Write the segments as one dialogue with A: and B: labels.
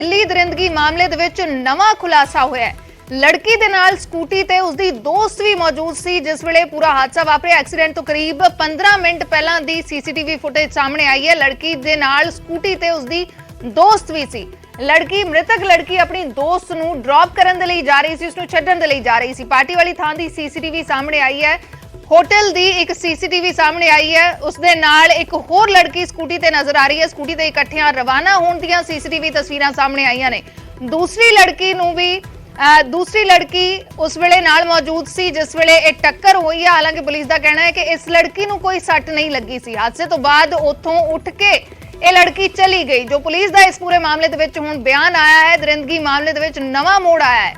A: ਦਿੱਲੀ ਦਰਿੰਦਗੀ ਮਾਮਲੇ ਦੇ ਵਿੱਚ ਨਵਾਂ ਖੁਲਾਸਾ ਹੋਇਆ ਹੈ। ਲੜਕੀ ਦੇ ਨਾਲ ਸਕੂਟੀ ਤੇ ਉਸਦੀ ਦੋਸਤ ਵੀ ਮੌਜੂਦ ਸੀ ਜਿਸ ਵੇਲੇ ਪੂਰਾ ਹਾਦਸਾ ਵਾਪਰਿਆ। ਐਕਸੀਡੈਂਟ ਤੋਂ ਕਰੀਬ 15 ਮਿੰਟ ਪਹਿਲਾਂ ਦੀ ਸੀਸੀਟੀਵੀ ਫੁਟੇਜ ਸਾਹਮਣੇ ਆਈ ਹੈ। ਲੜਕੀ ਦੇ ਨਾਲ ਸਕੂਟੀ ਤੇ ਉਸਦੀ ਦੋਸਤ ਵੀ ਸੀ। ਮ੍ਰਿਤਕ ਲੜਕੀ ਆਪਣੀ ਦੋਸਤ ਨੂੰ ਡ੍ਰੌਪ ਕਰਨ ਦੇ ਲਈ ਜਾ ਰਹੀ ਸੀ, ਉਸਨੂੰ ਛੱਡਣ ਦੇ ਲਈ ਜਾ ਰਹੀ ਸੀ। ਪਾਰਟੀ ਵਾਲੀ ਥਾਂ ਦੀ ਸੀਸੀਟੀਵੀ ਸਾਹਮਣੇ ਆਈ ਹੈ। ਹੋਟਲ ਦੀ ਇੱਕ ਸੀਸੀਟੀਵੀ ਸਾਹਮਣੇ ਆਈ ਹੈ। ਉਸਦੇ ਨਾਲ ਇੱਕ ਹੋਰ ਲੜਕੀ ਸਕੂਟੀ ਤੇ ਨਜ਼ਰ ਆ ਰਹੀ ਹੈ। ਸਕੂਟੀ ਤੇ ਇਕੱਠਿਆਂ ਰਵਾਨਾ ਹੋਣ ਦੀਆਂ ਸੀਸੀਟੀਵੀ ਤਸਵੀਰਾਂ ਸਾਹਮਣੇ ਆਈਆਂ ਨੇ। ਦੂਸਰੀ ਲੜਕੀ ਉਸ ਵੇਲੇ ਨਾਲ ਮੌਜੂਦ ਸੀ ਜਿਸ ਵੇਲੇ ਇਹ ਟੱਕਰ ਹੋਈ ਹੈ। ਹਾਲਾਂਕਿ ਪੁਲਿਸ ਦਾ ਕਹਿਣਾ ਹੈ ਕਿ ਇਸ ਲੜਕੀ ਨੂੰ ਕੋਈ ਸੱਟ ਨਹੀਂ ਲੱਗੀ ਸੀ। ਹਾਦਸੇ ਤੋਂ ਬਾਅਦ ਉੱਥੋਂ ਉੱਠ ਕੇ ਇਹ ਲੜਕੀ ਚਲੀ ਗਈ। ਜੋ ਪੁਲਿਸ ਦਾ ਇਸ ਪੂਰੇ ਮਾਮਲੇ ਦੇ ਵਿੱਚ ਹੁਣ ਬਿਆਨ ਆਇਆ ਹੈ, ਦਰਿੰਦਗੀ ਮਾਮਲੇ ਦੇ ਵਿੱਚ ਨਵਾਂ ਮੋੜ ਆਇਆ ਹੈ।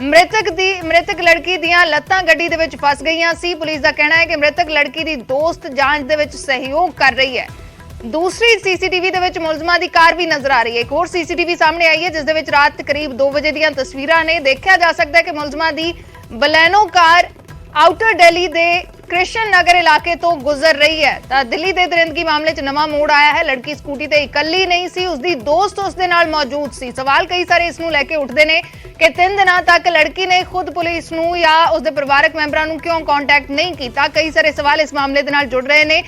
A: ਮ੍ਰਿਤਕ ਲੜਕੀ ਦੀਆਂ ਲੱਤਾਂ ਗੱਡੀ ਦੇ ਵਿੱਚ ਫਸ ਗਈਆਂ ਸੀ। ਪੁਲਿਸ ਦਾ ਕਹਿਣਾ ਹੈ ਕਿ ਮ੍ਰਿਤਕ ਲੜਕੀ ਦੀ ਦੋਸਤ ਜਾਂਚ ਦੇ ਵਿੱਚ ਸਹਿਯੋਗ ਕਰ ਰਹੀ ਹੈ। ਦੂਸਰੀ ਸੀਸੀਟੀਵੀ ਦੇ ਵਿੱਚ ਮੁਲਜ਼ਮਾਂ ਦੀ ਕਾਰ ਵੀ ਨਜ਼ਰ ਆ ਰਹੀ ਹੈ। ਇੱਕ ਹੋਰ ਸੀਸੀਟੀਵੀ ਸਾਹਮਣੇ ਆਈ ਹੈ ਜਿਸ ਦੇ ਵਿੱਚ ਰਾਤ ਕਰੀਬ 2 ਵਜੇ ਦੀਆਂ ਤਸਵੀਰਾਂ ਨੇ। ਦੇਖਿਆ ਜਾ ਸਕਦਾ ਹੈ ਕਿ ਮੁਲਜ਼ਮਾਂ ਦੀ ਬਲੈਨੋ ਕਾਰ ਆਊਟਰ ਦਿੱਲੀ ਦੇ ਕ੍ਰਿਸ਼ਨ ਨਗਰ ਇਲਾਕੇ ਤੋਂ ਗੁਜ਼ਰ ਰਹੀ ਹੈ। ਤਾਂ ਦਿੱਲੀ ਦੇ ਦਰਿੰਦਗੀ ਮਾਮਲੇ 'ਚ ਨਵਾਂ ਮੋੜ ਆਇਆ ਹੈ। ਲੜਕੀ ਸਕੂਟੀ ਤੇ ਇਕੱਲੀ ਨਹੀਂ ਸੀ, ਉਸਦੀ ਦੋਸਤ ਉਸਦੇ ਨਾਲ ਮੌਜੂਦ ਸੀ। ਸਵਾਲ ਕਈ ਸਾਰੇ ਇਸ ਨੂੰ ਲੈ ਕੇ ਉੱਠਦੇ ਨੇ ਕਿ 3 ਦਿਨਾਂ ਤੱਕ ਲੜਕੀ ਨੇ ਖੁਦ ਪੁਲਿਸ ਨੂੰ ਜਾਂ ਉਸਦੇ ਪਰਿਵਾਰਕ ਮੈਂਬਰਾਂ ਨੂੰ ਕਿਉਂ ਕੰਟੈਕਟ ਨਹੀਂ ਕੀਤਾ। ਕਈ ਸਾਰੇ ਸਵਾਲ ਇਸ ਮਾਮਲੇ ਦੇ ਨਾਲ ਜੁੜ ਰਹੇ ਨੇ।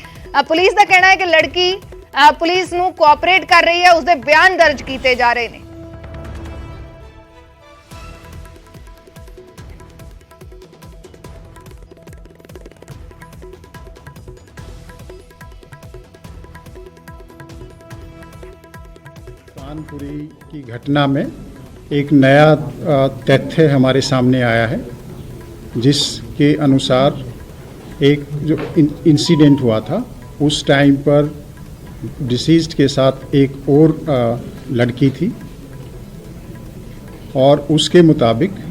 A: ਪੁਲਿਸ ਦਾ ਕਹਿਣਾ ਹੈ ਕਿ ਲੜਕੀ ਪੁਲਿਸ ਨੂੰ ਕੋਆਪਰੇਟ ਕਰ ਰਹੀ ਹੈ, ਉਸਦੇ ਬਿਆਨ ਦਰਜ ਕੀਤੇ ਜਾ ਰਹੇ ਨੇ।
B: कानपुरी की घटना में एक नया तथ्य हमारे सामने आया है जिसके अनुसार एक जो इंसिडेंट हुआ था उस टाइम पर डिसीज्ड के साथ एक और लड़की थी और उसके मुताबिक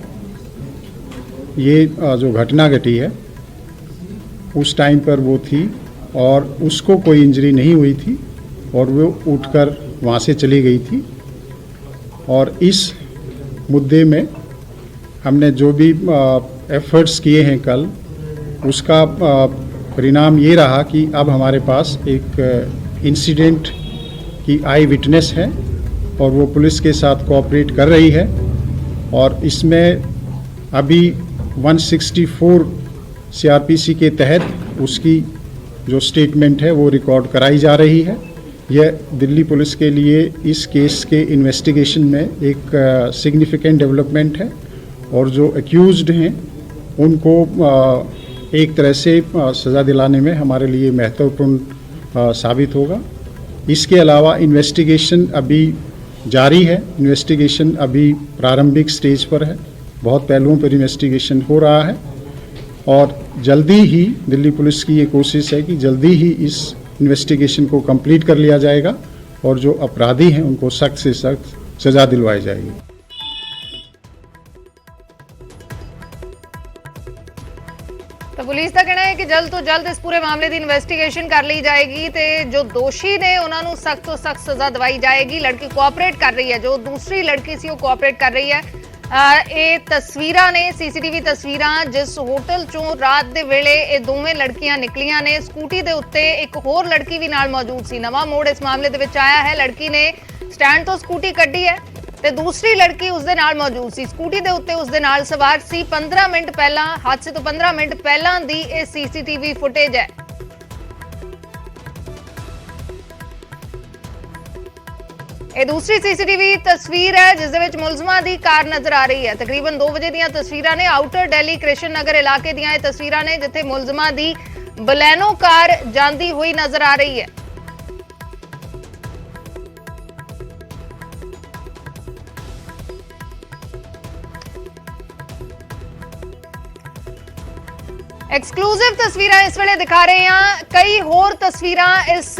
B: ये जो घटना घटी है उस टाइम पर वो थी और उसको कोई इंजरी नहीं हुई थी और वो उठकर वहाँ से चली गई थी। और इस मुद्दे में हमने जो भी एफर्ट्स किए हैं कल, उसका परिणाम ये रहा कि अब हमारे पास एक इंसिडेंट की आई विटनेस है और वो पुलिस के साथ कोऑपरेट कर रही है। और इसमें अभी 164 सीआरपीसी के तहत उसकी जो स्टेटमेंट है वो रिकॉर्ड कराई जा रही है। यह दिल्ली पुलिस के लिए इस केस के इन्वेस्टिगेशन में एक सिग्निफिकेंट डेवलपमेंट है और जो एक्यूज्ड हैं उनको एक तरह से सज़ा दिलाने में हमारे लिए महत्वपूर्ण साबित होगा। इसके अलावा इन्वेस्टिगेशन अभी जारी है। इन्वेस्टिगेशन अभी प्रारंभिक स्टेज पर है, बहुत पहलुओं पर इन्वेस्टिगेशन हो रहा है और जल्दी ही दिल्ली पुलिस की ये कोशिश है कि जल्दी ही इस इन्वेस्टिगेशन को कंप्लीट कर लिया जाएगा और जो अपराधी हैं उनको सख्त से सख्त सज़ा दिलवाई जाएगी।
A: तो पुलिस का कहना है कि जल्द तो जल्द इस पूरे मामले की इन्वेस्टिगेशन कर ली जाएगी ते जो दोषी ने उन्होंने सख्त तो सख्त सजा दवाई जाएगी। लड़की कोऑपरेट कर रही है, जो दूसरी लड़की सी वो कोऑपरेट कर रही है। ਇਹ ਤਸਵੀਰਾਂ ਨੇ, ਸੀਸੀਟੀਵੀ ਤਸਵੀਰਾਂ ਜਿਸ ਹੋਟਲ ਚੋਂ ਰਾਤ ਦੇ ਵੇਲੇ ਇਹ ਦੋਵੇਂ ਲੜਕੀਆਂ ਨਿਕਲੀਆਂ ਨੇ। ਸਕੂਟੀ ਦੇ ਉੱਤੇ ਇੱਕ ਹੋਰ ਲੜਕੀ ਵੀ ਨਾਲ ਮੌਜੂਦ ਸੀ। ਨਵਾਂ ਮੋੜ ਇਸ ਮਾਮਲੇ ਦੇ ਵਿੱਚ ਆਇਆ ਹੈ। ਲੜਕੀ ਨੇ ਸਟੈਂਡ ਤੋਂ ਸਕੂਟੀ ਕੱਢੀ ਹੈ ਤੇ ਦੂਸਰੀ ਲੜਕੀ ਉਸਦੇ ਨਾਲ ਮੌਜੂਦ ਸੀ। ਸਕੂਟੀ ਦੇ ਉੱਤੇ ਉਸਦੇ ਨਾਲ ਸਵਾਰ ਸੀ। 15 ਮਿੰਟ ਪਹਿਲਾਂ, ਹਾਦਸੇ ਤੋਂ 15 ਮਿੰਟ ਪਹਿਲਾਂ ਦੀ ਇਹ ਸੀਸੀਟੀਵੀ ਫੁਟੇਜ ਹੈ। ਇਹ ਦੂਸਰੀ ਸੀਸੀਟੀਵੀ ਤਸਵੀਰ ਹੈ ਜਿਸ ਦੇ ਵਿੱਚ ਮੁਲਜ਼ਮਾਂ ਦੀ ਕਾਰ ਨਜ਼ਰ ਆ ਰਹੀ ਹੈ। ਤਕਰੀਬਨ 2 ਵਜੇ ਦੀਆਂ ਤਸਵੀਰਾਂ ਨੇ। ਆਊਟਰ ਦਿੱਲੀ ਕ੍ਰਿਸ਼ਨ ਨਗਰ ਇਲਾਕੇ ਦੀਆਂ ਇਹ ਤਸਵੀਰਾਂ ਨੇ ਜਿੱਥੇ ਮੁਲਜ਼ਮਾਂ ਦੀ ਬਲੈਨੋ ਕਾਰ ਜਾਂਦੀ ਹੋਈ ਨਜ਼ਰ ਆ ਰਹੀ ਹੈ। ਐਕਸਕਲੂਸਿਵ ਤਸਵੀਰਾਂ ਇਸ ਵੇਲੇ ਦਿਖਾ ਰਹੇ ਹਾਂ। ਕਈ ਹੋਰ ਤਸਵੀਰਾਂ ਇਸ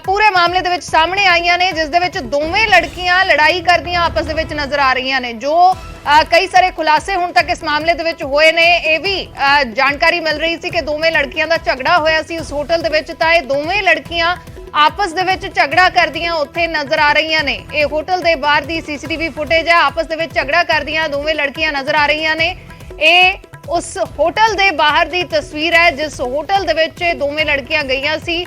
A: ਪੂਰੇ ਮਾਮਲੇ ਦੇ ਵਿੱਚ ਸਾਹਮਣੇ ਆਈਆਂ ਨੇ ਜਿਸ ਦੇ ਵਿੱਚ ਦੋਵੇਂ ਲੜਕੀਆਂ ਲੜਾਈ ਕਰਦੀਆਂ ਆਪਸ ਦੇ ਵਿੱਚ ਨਜ਼ਰ ਆ ਰਹੀਆਂ ਨੇ। ਜੋ ਕਈ ਸਾਰੇ ਖੁਲਾਸੇ ਹੁਣ ਤੱਕ ਇਸ ਮਾਮਲੇ ਦੇ ਵਿੱਚ ਹੋਏ ਨੇ। ਇਹ ਵੀ ਜਾਣਕਾਰੀ ਮਿਲ ਰਹੀ ਸੀ ਕਿ ਦੋਵੇਂ ਲੜਕੀਆਂ ਦਾ ਝਗੜਾ ਹੋਇਆ ਸੀ ਉਸ ਹੋਟਲ ਦੇ ਵਿੱਚ। ਤਾਂ ਇਹ ਦੋਵੇਂ ਲੜਕੀਆਂ ਆਪਸ ਦੇ ਵਿੱਚ ਝਗੜਾ ਕਰਦੀਆਂ ਉੱਥੇ ਨਜ਼ਰ ਆ ਰਹੀਆਂ ਨੇ। ਇਹ ਹੋਟਲ ਦੇ ਬਾਹਰ ਦੀ ਸੀਸੀਟੀਵੀ ਫੁਟੇਜ ਹੈ। ਆਪਸ ਦੇ ਵਿੱਚ ਝਗੜਾ ਕਰਦੀਆਂ ਦੋਵੇਂ ਲੜਕੀਆਂ ਨਜ਼ਰ ਆ ਰਹੀਆਂ ਨੇ। ਇਹ ਉਸ ਹੋਟਲ ਦੇ ਬਾਹਰ ਦੀ ਤਸਵੀਰ ਹੈ ਜਿਸ ਹੋਟਲ ਦੇ ਵਿੱਚ ਦੋਵੇਂ ਲੜਕੀਆਂ ਗਈਆਂ ਸੀ।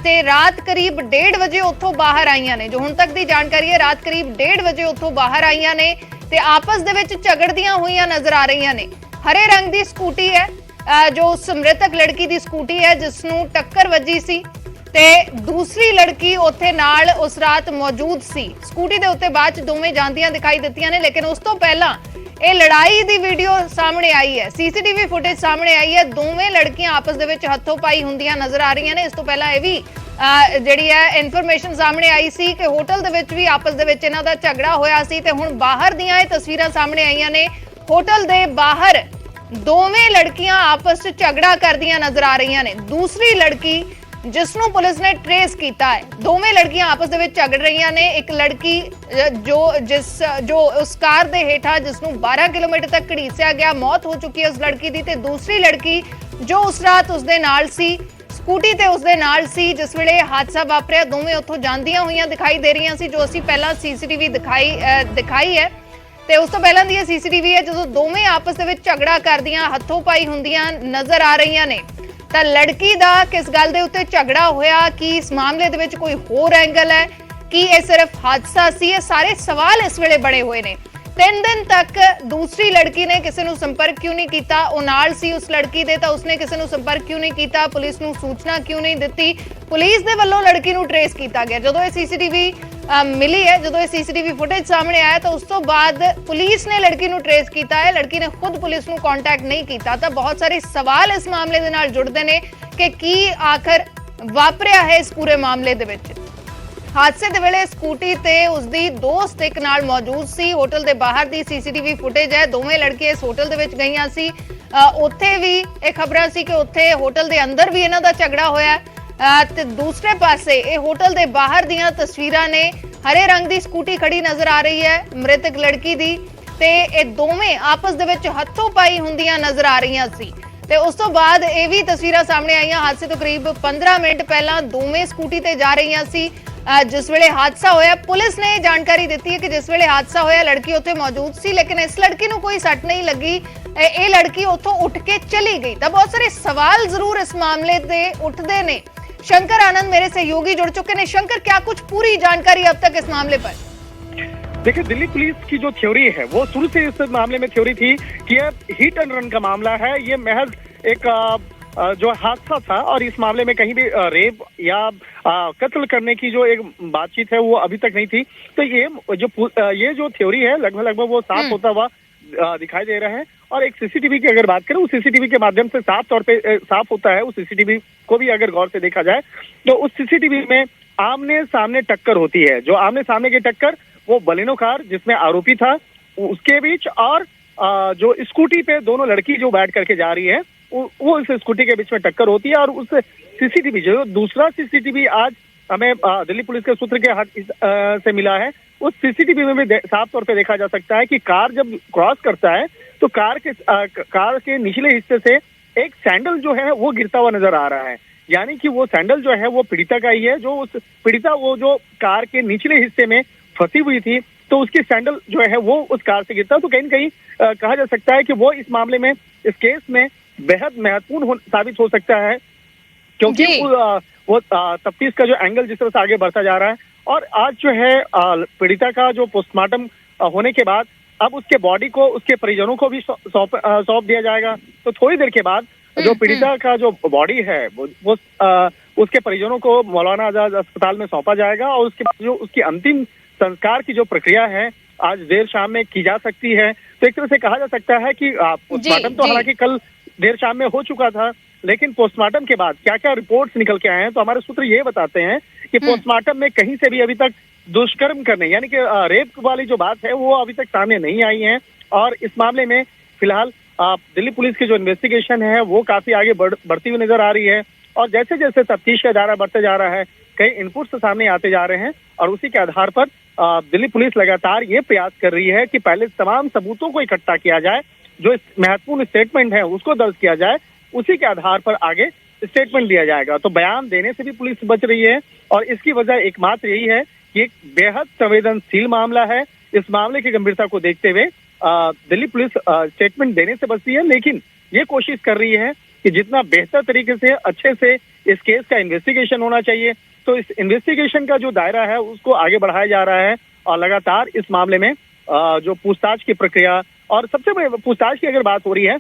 A: ਤੇ ਰਾਤ ਕਰੀਬ 1:30 ਵਜੇ ਉੱਥੋਂ ਬਾਹਰ ਆਈਆਂ ਨੇ। ਜੋ ਹੁਣ ਤੱਕ ਦੀ ਜਾਣਕਾਰੀ ਹੈ, ਰਾਤ ਕਰੀਬ 1:30 ਵਜੇ ਉੱਥੋਂ ਬਾਹਰ ਆਈਆਂ ਨੇ ਤੇ ਆਪਸ ਦੇ ਵਿੱਚ ਝਗੜਦੀਆਂ ਹੋਈਆਂ ਨਜ਼ਰ ਆ ਰਹੀਆਂ ਨੇ। ਹਰੇ ਰੰਗ ਦੀ ਸਕੂਟੀ ਹੈ ਜੋ ਉਸ ਮ੍ਰਿਤਕ ਲੜਕੀ ਦੀ ਸਕੂਟੀ ਹੈ ਜਿਸ ਨੂੰ ਟੱਕਰ ਵੱਜੀ ਸੀ ਤੇ ਦੂਸਰੀ ਲੜਕੀ ਉੱਥੇ ਨਾਲ ਉਸ ਰਾਤ ਮੌਜੂਦ ਸੀ। ਸਕੂਟੀ ਦੇ ਉੱਤੇ ਬਾਅਦ ਚ ਦੋਵੇਂ ਜਾਂਦੀਆਂ ਦਿਖਾਈ ਦਿੱਤੀਆਂ ਨੇ, ਲੇਕਿਨ ਉਸ ਤੋਂ ਪਹਿਲਾਂ ਇਹ ਲੜਾਈ ਦੀ ਵੀਡੀਓ ਸਾਹਮਣੇ ਆਈ ਹੈ, ਸੀਸੀਟੀਵੀ ਫੁਟੇਜ ਸਾਹਮਣੇ ਆਈ ਹੈ। ਦੋਵੇਂ ਲੜਕੀਆਂ ਆਪਸ ਦੇ ਵਿੱਚ ਹੱਥੋਂ ਪਾਈ ਹੁੰਦੀਆਂ ਨਜ਼ਰ ਆ ਰਹੀਆਂ ਨੇ। ਇਸ ਤੋਂ ਪਹਿਲਾਂ ਇਹ ਵੀ ਜਿਹੜੀ ਹੈ ਇਨਫੋਰਮੇਸ਼ਨ ਸਾਹਮਣੇ ਆਈ ਸੀ ਕਿ ਹੋਟਲ ਦੇ ਵਿੱਚ ਵੀ ਆਪਸ ਦੇ ਵਿੱਚ ਇਹਨਾਂ ਦਾ ਝਗੜਾ ਹੋਇਆ ਸੀ ਤੇ ਹੁਣ ਬਾਹਰ ਦੀਆਂ ਇਹ ਤਸਵੀਰਾਂ ਸਾਹਮਣੇ ਆਈਆਂ ਨੇ। ਹੋਟਲ ਦੇ ਬਾਹਰ ਦੋਵੇਂ ਲੜਕੀਆਂ ਆਪਸ ਵਿੱਚ ਝਗੜਾ ਕਰਦੀਆਂ ਨਜ਼ਰ ਆ ਰਹੀਆਂ ਨੇ। ਦੂਸਰੀ ਲੜਕੀ ਜਿਸ ਨੂੰ ਪੁਲਿਸ ਨੇ ਟ੍ਰੇਸ ਕੀਤਾ ਹੈ, ਦੋਵੇਂ ਲੜਕੀਆਂ ਆਪਸ ਦੇ ਵਿੱਚ ਝਗੜ ਰਹੀਆਂ ਨੇ। ਇੱਕ ਲੜਕੀ ਜੋ ਉਸ ਕਾਰ ਦੇ ਹੇਠਾਂ ਜਿਸ ਨੂੰ 12 ਕਿਲੋਮੀਟਰ ਤੱਕ ਘੜੀਸਿਆ ਗਿਆ, ਮੌਤ ਹੋ ਚੁੱਕੀ ਹੈ ਉਸ ਲੜਕੀ ਦੀ, ਤੇ ਦੂਸਰੀ ਲੜਕੀ ਜੋ ਉਸ ਰਾਤ ਉਸ ਦੇ ਨਾਲ ਸੀ, ਸਕੂਟੀ ਤੇ ਉਸ ਦੇ ਨਾਲ ਸੀ ਜਿਸ ਵੇਲੇ ਹਾਦਸਾ ਵਾਪਰਿਆ। ਦੋਵੇਂ ਉੱਥੋਂ ਜਾਂਦੀਆਂ ਹੋਈਆਂ ਦਿਖਾਈ ਦੇ ਰਹੀਆਂ ਸੀ, ਜੋ ਅਸੀਂ ਪਹਿਲਾਂ ਸੀਸੀਟੀਵੀ ਦਿਖਾਈ ਹੈ ਤੇ ਉਸ ਤੋਂ ਪਹਿਲਾਂ ਦੀ ਇਹ ਸੀਸੀਟੀਵੀ ਹੈ ਜਦੋਂ ਦੋਵੇਂ ਆਪਸ ਦੇ ਵਿੱਚ ਝਗੜਾ ਕਰਦੀਆਂ ਹੱਥੋਂ ਪਾਈ ਹੁੰਦੀਆਂ ਨਜ਼ਰ ਆ ਰਹੀਆਂ ਨੇ। ਤਾਂ ਲੜਕੀ ਦਾ ਕਿਸ ਗੱਲ ਦੇ ਉੱਤੇ ਝਗੜਾ ਹੋਇਆ, ਕੀ ਇਸ ਮਾਮਲੇ ਦੇ ਵਿੱਚ ਕੋਈ ਹੋਰ ਐਂਗਲ ਹੈ, ਕੀ ਇਹ ਸਿਰਫ ਹਾਦਸਾ ਸੀ, ਇਹ ਸਾਰੇ ਸਵਾਲ ਇਸ ਵੇਲੇ ਬਣੇ ਹੋਏ ਨੇ। 3 ਦਿਨ ਤੱਕ ਦੂਸਰੀ ਲੜਕੀ ਨੇ ਕਿਸੇ ਨੂੰ ਸੰਪਰਕ ਕਿਉਂ ਨਹੀਂ ਕੀਤਾ? ਉਹ ਨਾਲ ਸੀ ਉਸ ਲੜਕੀ ਦੇ, ਤਾਂ ਉਸਨੇ ਕਿਸੇ ਨੂੰ ਸੰਪਰਕ ਕਿਉਂ ਨਹੀਂ ਕੀਤਾ? ਪੁਲਿਸ ਨੂੰ ਸੂਚਨਾ ਕਿਉਂ ਨਹੀਂ ਦਿੱਤੀ? ਪੁਲਿਸ ਦੇ ਵੱਲੋਂ ਲੜਕੀ ਨੂੰ ਟ੍ਰੇਸ ਕੀਤਾ ਗਿਆ। ਜਦੋਂ ਇਹ ਸੀਸੀਟੀਵੀ ਮਿਲੀ ਹੈ, ਜਦੋਂ ਇਹ ਸੀਸੀਟੀਵੀ ਫੁਟੇਜ ਸਾਹਮਣੇ ਆਇਆ ਤਾਂ ਉਸ ਤੋਂ ਬਾਅਦ ਪੁਲਿਸ ਨੇ ਲੜਕੀ ਨੂੰ ਟ੍ਰੇਸ ਕੀਤਾ ਹੈ। ਲੜਕੀ ਨੇ ਖੁਦ ਪੁਲਿਸ ਨੂੰ ਕੰਟੈਕਟ ਨਹੀਂ ਕੀਤਾ। ਤਾਂ ਬਹੁਤ ਸਾਰੇ ਸਵਾਲ ਇਸ ਮਾਮਲੇ ਦੇ ਨਾਲ ਜੁੜਦੇ ਨੇ ਕਿ ਕੀ ਆਖਰ ਵਾਪਰਿਆ ਹੈ ਇਸ ਪੂਰੇ ਮਾਮਲੇ ਦੇ ਵਿੱਚ। ਹਾਦਸੇ ਦੇ ਵੇਲੇ ਸਕੂਟੀ ਤੇ ਉਸਦੀ ਦੋਸਤ ਇੱਕ ਨਾਲ ਮੌਜੂਦ ਸੀ। ਹੋਟਲ ਦੇ ਬਾਹਰ ਦੀ ਸੀਸੀਟੀਵੀ ਫੁਟੇਜ ਹੈ, ਦੋਵੇਂ ਲੜਕੀਆਂ ਇਸ ਹੋਟਲ ਦੇ ਵਿੱਚ ਗਈਆਂ ਸੀ। ਉੱਥੇ ਵੀ ਇਹ ਖਬਰਾਂ ਸੀ ਕਿ ਉੱਥੇ ਹੋਟਲ ਦੇ ਅੰਦਰ ਵੀ ਇਹਨਾਂ ਦਾ ਝਗੜਾ ਹੋਇਆ ਤੇ ਦੂਸਰੇ ਪਾਸੇ ਇਹ ਹੋਟਲ ਦੇ ਬਾਹਰ ਦੀਆਂ ਤਸਵੀਰਾਂ ਨੇ। ਹਰੇ ਰੰਗ ਦੀ ਸਕੂਟੀ ਖੜੀ ਨਜ਼ਰ ਆ ਰਹੀ ਹੈ ਮ੍ਰਿਤਕ ਲੜਕੀ ਦੀ ਤੇ ਇਹ ਦੋਵੇਂ ਆਪਸ ਦੇ ਵਿੱਚ ਹੱਥੋਂ ਪਾਈ ਹੁੰਦੀਆਂ ਨਜ਼ਰ ਆ ਰਹੀਆਂ ਸੀ। ਤੇ ਉਸ ਤੋਂ ਬਾਅਦ ਇਹ ਵੀ ਤਸਵੀਰਾਂ ਸਾਹਮਣੇ ਆਈਆਂ ਹਾਦਸੇ ਤੋਂ ਕਰੀਬ 15 ਮਿੰਟ ਪਹਿਲਾਂ ਦੋਵੇਂ ਸਕੂਟੀ ਤੇ ਜਾ ਰਹੀਆਂ ਸੀ ਜਿਸ ਵੇਲੇ ਹਾਦਸਾ ਹੋਇਆ। ਪੁਲਿਸ ਨੇ ਜਾਣਕਾਰੀ ਦਿੱਤੀ ਹੈ ਕਿ ਜਿਸ ਵੇਲੇ ਹਾਦਸਾ ਹੋਇਆ ਲੜਕੀ ਉੱਥੇ ਮੌਜੂਦ ਸੀ, ਲੇਕਿਨ ਇਸ ਲੜਕੀ ਨੂੰ ਕੋਈ ਸੱਟ ਨਹੀਂ ਲੱਗੀ। ਇਹ ਲੜਕੀ ਉੱਥੋਂ ਉੱਠ ਕੇ ਚਲੀ ਗਈ। ਤਾਂ ਬਹੁਤ ਸਾਰੇ सवाल जरूर इस मामले से उठते ने। शंकर आनंद मेरे सहयोगी जुड़ चुके हैं। शंकर, क्या कुछ पूरी जानकारी अब तक इस मामले पर?
C: देखिए, दिल्ली पुलिस की जो थ्योरी है वो शुरू से इस मामले में थ्योरी थी कि यह हिट एंड रन का मामला है, ये महज एक जो हादसा था और इस मामले में कहीं भी रेप या कत्ल करने की जो एक बातचीत है वो अभी तक नहीं थी। तो ये जो थ्योरी है लगभग वो साफ होता हुआ दिखाई दे रहा है। और एक सीसीटीवी की अगर बात करें, उस सीसीटीवी के माध्यम से साफ तौर पे साफ होता है। उस सीसीटीवी को भी अगर गौर से देखा जाए तो उस सीसीटीवी में आमने सामने टक्कर होती है। जो आमने सामने की टक्कर वो बलेनो कार जिसमें आरोपी था उसके बीच और जो स्कूटी पे दोनों लड़की जो बैठ करके जा रही है वो इस स्कूटी के बीच में टक्कर होती है। और उस सीसीटीवी जो दूसरा सीसीटीवी आज हमें दिल्ली पुलिस के सूत्र के हाथ से मिला है, उस सीसीटीवी में भी साफ तौर पे देखा जा सकता है कि कार जब क्रॉस करता है तो कार के निचले हिस्से से एक सैंडल जो है वो गिरता हुआ नजर आ रहा है। यानी कि वो सैंडल जो है वो पीड़िता का ही है। जो उस पीड़िता वो जो कार के निचले हिस्से में फंसी हुई थी तो उसकी सैंडल जो है वो उस कार से गिरता। तो कहीं न कहीं कहा जा सकता है कि वो इस मामले में इस केस में बेहद महत्वपूर्ण साबित हो सकता है, क्योंकि वो तफ्तीश का जो एंगल जिस तरह से आगे बढ़ता जा रहा है। और आज जो है पीड़िता का जो पोस्टमार्टम होने के बाद अब उसके बॉडी को उसके परिजनों को भी सौंप दिया जाएगा। तो थोड़ी देर के बाद जो पीड़िता का जो बॉडी है वो उसके परिजनों को मौलाना आजाद अस्पताल में सौंपा जाएगा। और उसके बाद जो उसकी अंतिम संस्कार की जो प्रक्रिया है आज देर शाम में की जा सकती है। तो एक तरह से कहा जा सकता है कि पोस्टमार्टम तो हालांकि कल देर शाम में हो चुका था, लेकिन पोस्टमार्टम के बाद क्या क्या रिपोर्ट्स निकल के आए हैं तो हमारे सूत्र ये बताते हैं कि पोस्टमार्टम में कहीं से भी अभी तक दुष्कर्म करने यानी कि रेप वाली जो बात है वो अभी तक सामने नहीं आई है। और इस मामले में फिलहाल दिल्ली पुलिस की जो इन्वेस्टिगेशन है वो काफी आगे बढ़ती हुई नजर आ रही है। और जैसे जैसे तफ्तीश का दायरा बढ़ते जा रहा है कई इनपुट्स सामने आते जा रहे हैं और उसी के आधार पर दिल्ली पुलिस लगातार ये प्रयास कर रही है कि पहले तमाम सबूतों को इकट्ठा किया जाए, जो महत्वपूर्ण स्टेटमेंट है उसको दर्ज किया जाए, उसी के आधार पर आगे स्टेटमेंट दिया जाएगा। तो बयान देने से भी पुलिस बच रही है और इसकी वजह एकमात्र यही है कि एक बेहद संवेदनशील मामला है। इस मामले की गंभीरता को देखते हुए दिल्ली पुलिस स्टेटमेंट देने से बचती है, लेकिन ये कोशिश कर रही है कि जितना बेहतर तरीके से अच्छे से इस केस का इन्वेस्टिगेशन होना चाहिए। तो इस इन्वेस्टिगेशन का जो दायरा है उसको आगे बढ़ाया जा रहा है और लगातार इस मामले में जो पूछताछ की प्रक्रिया और सबसे बड़ी पूछताछ की अगर बात हो रही है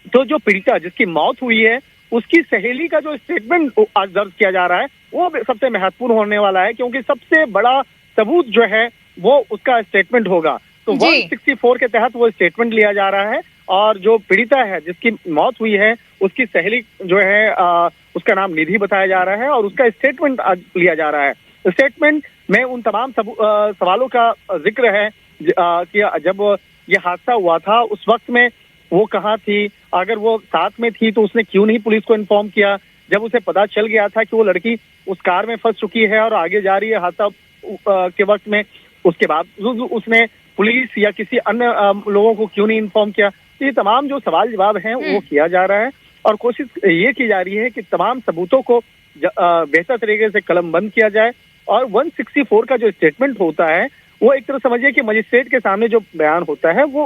C: तो जो पीड़िता जिसकी मौत हुई है उसकी सहेली का जो स्टेटमेंट आज दर्ज किया जा रहा है वो सबसे महत्वपूर्ण होने वाला है, क्योंकि सबसे बड़ा सबूत जो है वो उसका स्टेटमेंट होगा। तो 164 के तहत वो स्टेटमेंट लिया जा रहा है और जो पीड़िता है जिसकी मौत हुई है उसकी सहेली जो है उसका नाम निधि बताया जा रहा है और उसका स्टेटमेंट आज लिया जा रहा है। स्टेटमेंट में उन तमाम सवालों का जिक्र है कि जब ये हादसा हुआ था उस वक्त में वो कहाँ थी, अगर वो साथ में थी तो उसने क्यों नहीं पुलिस को इन्फॉर्म किया, जब उसे पता चल गया था कि वो लड़की उस कार में फंस चुकी है और आगे जा रही है हादसा के वक्त में, उसके बाद उसने पुलिस या किसी अन्य लोगों को क्यों नहीं इन्फॉर्म किया। तो ये तमाम जो सवाल जवाब हैं वो किया जा रहा है और कोशिश ये की जा रही है कि तमाम सबूतों को बेहतर तरीके से कलमबंद किया जाए। और 164 का जो स्टेटमेंट होता है वो एक तरह समझिए कि मजिस्ट्रेट के सामने जो बयान होता है वो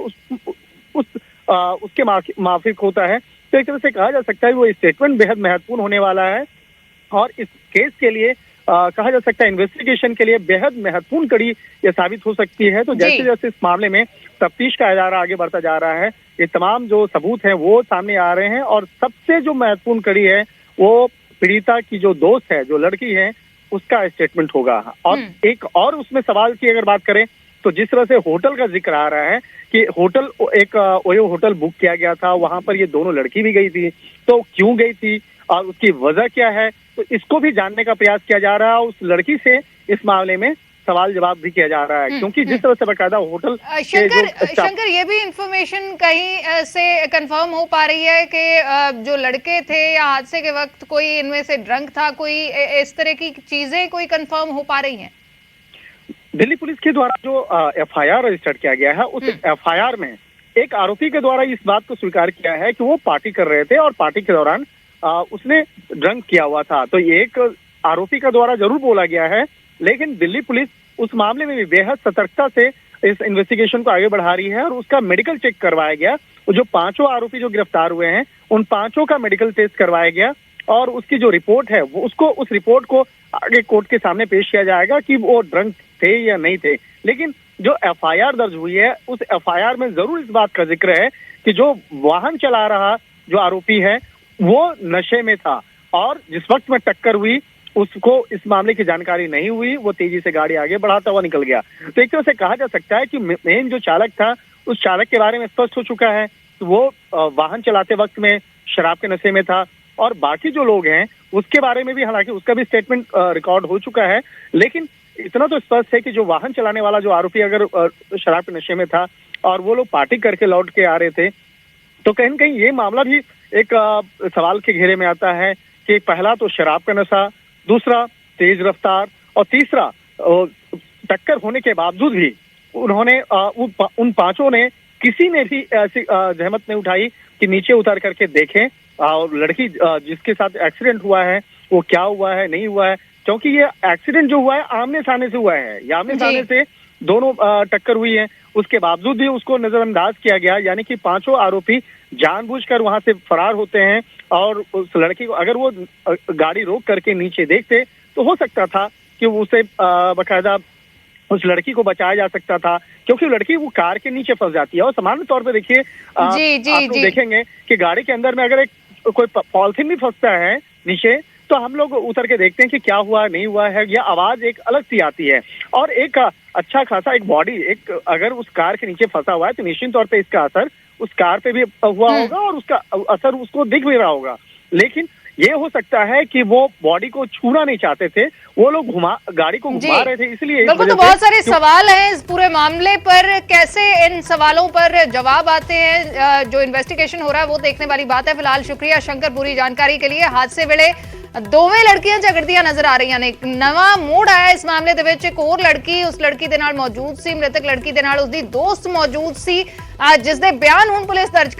C: उसके माफिक होता है। तो एक तरह से कहा जा सकता है वो स्टेटमेंट बेहद महत्वपूर्ण होने वाला है और इस केस के लिए कहा जा सकता है इन्वेस्टिगेशन के लिए बेहद महत्वपूर्ण कड़ी ये साबित हो सकती है। तो जैसे जैसे इस मामले में तफ्तीश का इदारा आगे बढ़ता जा रहा है ये तमाम जो सबूत हैं वो सामने आ रहे हैं और सबसे जो महत्वपूर्ण कड़ी है वो पीड़िता की जो दोस्त है, जो लड़की है, उसका स्टेटमेंट होगा। और एक और उसमें सवाल की अगर बात करें तो जिस तरह से होटल का जिक्र आ रहा है कि होटल एक ओयो होटल बुक किया गया था, वहां पर ये दोनों लड़की भी गई थी, तो क्यों गई थी और उसकी वजह क्या है, तो इसको भी जानने का प्रयास किया जा रहा है। उस लड़की से इस मामले में सवाल जवाब भी किया जा रहा है क्योंकि जिस तरह से बकायदा होटल
A: शंकर ये भी इंफॉर्मेशन कहीं से कंफर्म हो पा रही है कि जो लड़के थे या हादसे के वक्त कोई इनमें से ड्रंक था, कोई इस तरह की चीजें कोई कंफर्म हो पा रही हैं?
C: दिल्ली पुलिस के द्वारा जो एफआईआर रजिस्टर किया गया है उस एफआईआर में एक आरोपी के द्वारा इस बात को स्वीकार किया है कि वो पार्टी कर रहे थे और पार्टी के दौरान उसने ड्रंक किया हुआ था। तो ये एक आरोपी का द्वारा जरूर बोला गया है, लेकिन दिल्ली पुलिस उस मामले में भी बेहद सतर्कता से इस इन्वेस्टिगेशन को आगे बढ़ा रही है और उसका मेडिकल चेक करवाया गया। जो 5 आरोपी जो गिरफ्तार हुए हैं उन 5 का मेडिकल टेस्ट करवाया गया और उसकी जो रिपोर्ट है वो उस रिपोर्ट को आगे कोर्ट के सामने पेश किया जाएगा कि वो ड्रंक थे या नहीं थे। लेकिन जो एफआईआर दर्ज हुई है उस एफआईआर में जरूर इस बात का जिक्र है कि जो वाहन चला रहा जो आरोपी है वो नशे में था और जिस वक्त में टक्कर हुई उसको इस मामले की जानकारी नहीं हुई, वो तेजी से गाड़ी आगे बढ़ाता हुआ निकल गया। तो एक तरह से कहा जा सकता है कि मेन जो चालक था उस चालक के बारे में स्पष्ट हो चुका है तो वो वाहन चलाते वक्त में शराब के नशे में था और बाकी जो लोग हैं उसके बारे में भी हालांकि उसका भी स्टेटमेंट रिकॉर्ड हो चुका है, लेकिन इतना तो स्पष्ट है कि जो वाहन चलाने वाला जो आरोपी अगर शराब के नशे में था और वो लोग पार्टी करके लौट के आ रहे थे तो कहीं न कहीं ये मामला भी एक सवाल के घेरे में आता है कि पहला तो शराब का नशा, दूसरा तेज रफ्तार और तीसरा टक्कर होने के बावजूद भी उन्होंने उन 5 ने किसी ने भी ऐसी जहमत नहीं उठाई कि नीचे उतर करके देखें और लड़की जिसके साथ एक्सीडेंट हुआ है वो क्या हुआ है नहीं हुआ है, क्योंकि ये एक्सीडेंट जो हुआ है आमने सामने से हुआ है, ये आमने सामने से दोनों टक्कर हुई है, उसके बावजूद भी उसको नजरअंदाज किया गया। यानी कि 5 आरोपी जानबूझकर वहां से फरार होते हैं और उस लड़की को अगर वो गाड़ी रोक करके नीचे देखते तो हो सकता था कि उसे बकायदा उस लड़की को बचाया जा सकता था, क्योंकि लड़की वो कार के नीचे फंस जाती है। और सामान्य तौर पे देखिए आप लोग देखेंगे कि गाड़ी के अंदर में अगर कोई पॉलिथीन भी फंसता है नीचे तो हम लोग उतर के देखते हैं कि क्या हुआ नहीं हुआ है, या आवाज एक अलग सी आती है। और एक अच्छा खासा एक बॉडी एक अगर उस कार के नीचे फंसा हुआ है तो निश्चित तौर पे इसका असर उस कार पे भी हुआ होगा और उसका असर उसको दिख भी रहा होगा। लेकिन ये हो सकता है कि वो बॉडी को छूना नहीं चाहते थे, वो लोग गाड़ी को घुमा रहे थे, इसलिए
A: बिल्कुल। तो बहुत सारे सवाल हैं इस पूरे मामले पर, कैसे इन सवालों पर जवाब आते हैं, जो इन्वेस्टिगेशन हो रहा है वो देखने वाली बात है। फिलहाल शुक्रिया शंकर पूरी जानकारी के लिए। हादसे वेले ਦੋਵੇਂ ਲੜਕੀਆਂ ਝਗੜਦੀਆਂ ਨਜ਼ਰ ਆ ਰਹੀਆਂ ਨੇ। ਇੱਕ ਨਵਾਂ ਮੋੜ ਆਇਆ ਇਸ ਮਾਮਲੇ ਦੇ ਵਿੱਚ। ਇੱਕ ਹੋਰ ਲੜਕੀ ਉਸ ਲੜਕੀ ਦੇ ਨਾਲ ਮੌਜੂਦ ਸੀ, ਮ੍ਰਿਤਕ ਲੜਕੀ ਦੇ ਨਾਲ ਉਸਦੀ ਦੋਸਤ ਮੌਜੂਦ ਸੀ, ਜਿਸ ਦੇ ਬਿਆਨ ਹੁਣ ਪੁਲਿਸ ਦਰਜ